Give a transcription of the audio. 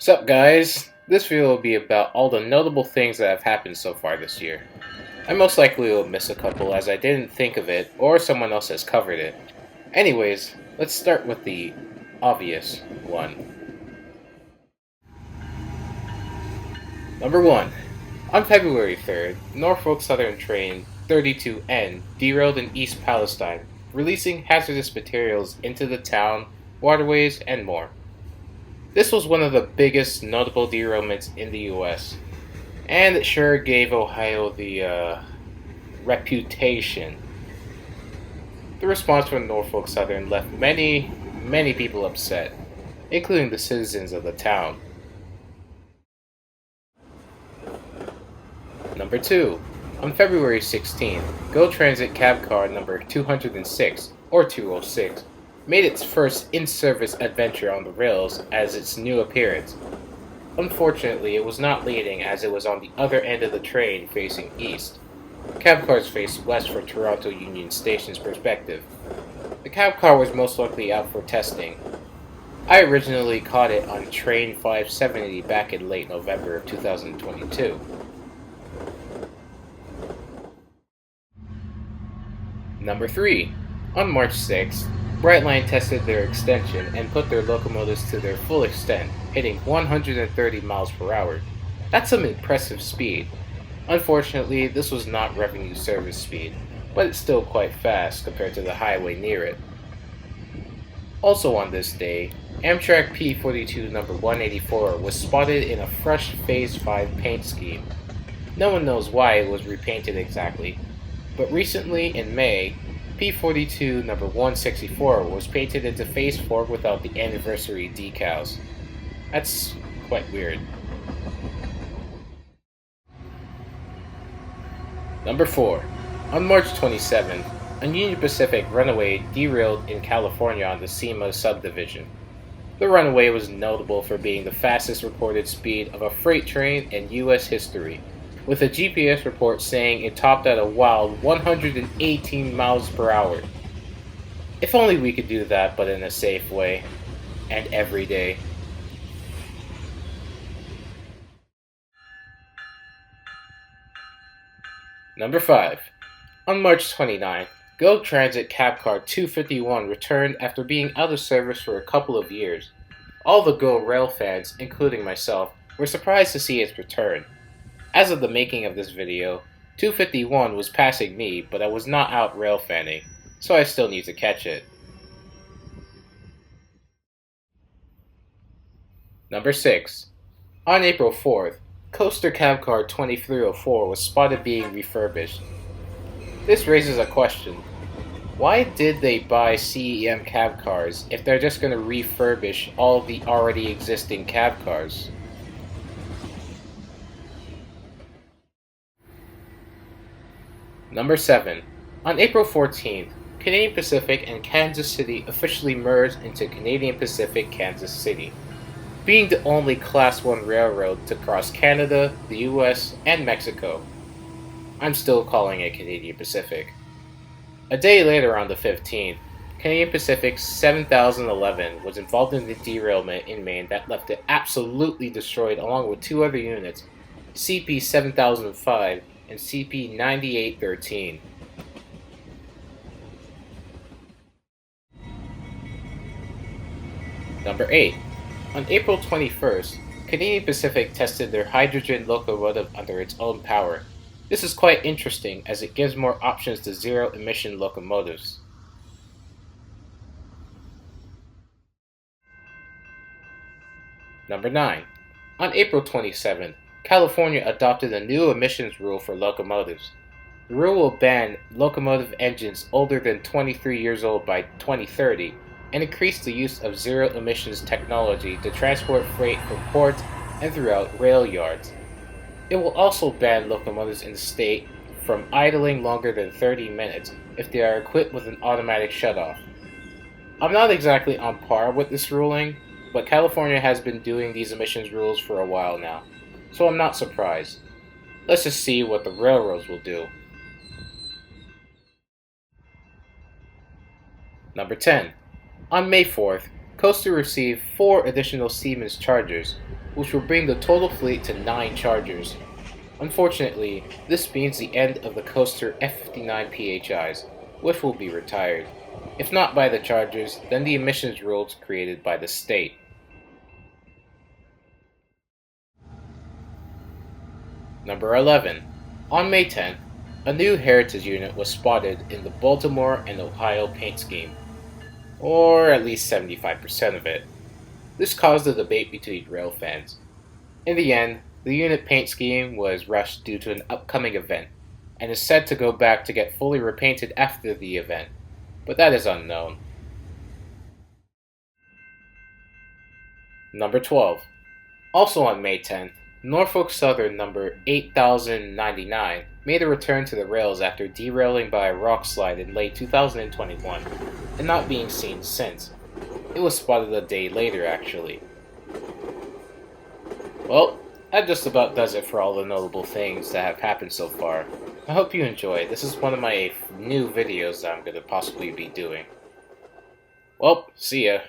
Sup guys, this video will be about all the notable things that have happened so far this year. I most likely will miss a couple as I didn't think of it or someone else has covered it. Anyways, let's start with the obvious one. Number 1. On February 3rd, Norfolk Southern Train 32N derailed in East Palestine, releasing hazardous materials into the town, waterways, and more. This was one of the biggest notable derailments in the US, and it sure gave Ohio the reputation. The response from Norfolk Southern left many people upset, including the citizens of the town. Number 2. On February 16th, GO Transit cab car number 206, or 206, made its first in-service adventure on the rails as its new appearance. Unfortunately, it was not leading as it was on the other end of the train facing east. Cab cars faced west for Toronto Union Station's perspective. The cab car was most likely out for testing. I originally caught it on train 570 back in late November of 2022. Number 3. On March 6th, Brightline tested their extension and put their locomotives to their full extent, hitting 130 miles per hour. That's some impressive speed. Unfortunately, this was not revenue service speed, but it's still quite fast compared to the highway near it. Also on this day, Amtrak P42 number 184 was spotted in a fresh Phase 5 paint scheme. No one knows why it was repainted exactly, but recently in May, P42 number 164 was painted into Phase 4 without the anniversary decals. That's quite weird. Number 4. On March 27th, a Union Pacific Runaway derailed in California on the SEMA subdivision. The Runaway was notable for being the fastest recorded speed of a freight train in U.S. history, with a GPS report saying it topped at a wild 118 miles per hour. If only we could do that, but in a safe way, and every day. Number 5. On March 29th, GO Transit Cab Car 251 returned after being out of service for a couple of years. All the GO Rail fans, including myself, were surprised to see its return. As of the making of this video, 251 was passing me, but I was not out rail fanning, so I still need to catch it. Number 6. On April 4th, Coaster Cab Car 2304 was spotted being refurbished. This raises a question. Why did they buy CEM cab cars if they're just going to refurbish all the already existing cab cars? Number 7. On April 14th, Canadian Pacific and Kansas City officially merged into Canadian Pacific Kansas City, being the only Class 1 railroad to cross Canada, the US, and Mexico. I'm still calling it Canadian Pacific. A day later on the 15th, Canadian Pacific's 7011 was involved in the derailment in Maine that left it absolutely destroyed along with two other units, CP 7005 and CP 9813. Number 8. On April 21st, Canadian Pacific tested their hydrogen locomotive under its own power. This is quite interesting as it gives more options to zero-emission locomotives. Number 9. On April 27th, California adopted a new emissions rule for locomotives. The rule will ban locomotive engines older than 23 years old by 2030 and increase the use of zero-emissions technology to transport freight from ports and throughout rail yards. It will also ban locomotives in the state from idling longer than 30 minutes if they are equipped with an automatic shutoff. I'm not exactly on par with this ruling, but California has been doing these emissions rules for a while now, so I'm not surprised. Let's just see what the railroads will do. Number 10. On May 4th, Coaster received 4 additional Siemens chargers. which will bring the total fleet to 9 Chargers. Unfortunately, this means the end of the coaster F59 PHIs, which will be retired. If not by the Chargers, then the emissions rules created by the state. Number 11. On May 10th, a new Heritage Unit was spotted in the Baltimore and Ohio paint scheme, or at least 75% of it. This caused a debate between rail fans. In the end, the unit paint scheme was rushed due to an upcoming event, and is said to go back to get fully repainted after the event, but that is unknown. Number 12. Also on May 10th, Norfolk Southern number 8099 made a return to the rails after derailing by a rock slide in late 2021, and not being seen since. It was spotted a day later, actually. Well, that just about does it for all the notable things that have happened so far. I hope you enjoy. This is one of my new videos that I'm going to possibly be doing. Well, see ya.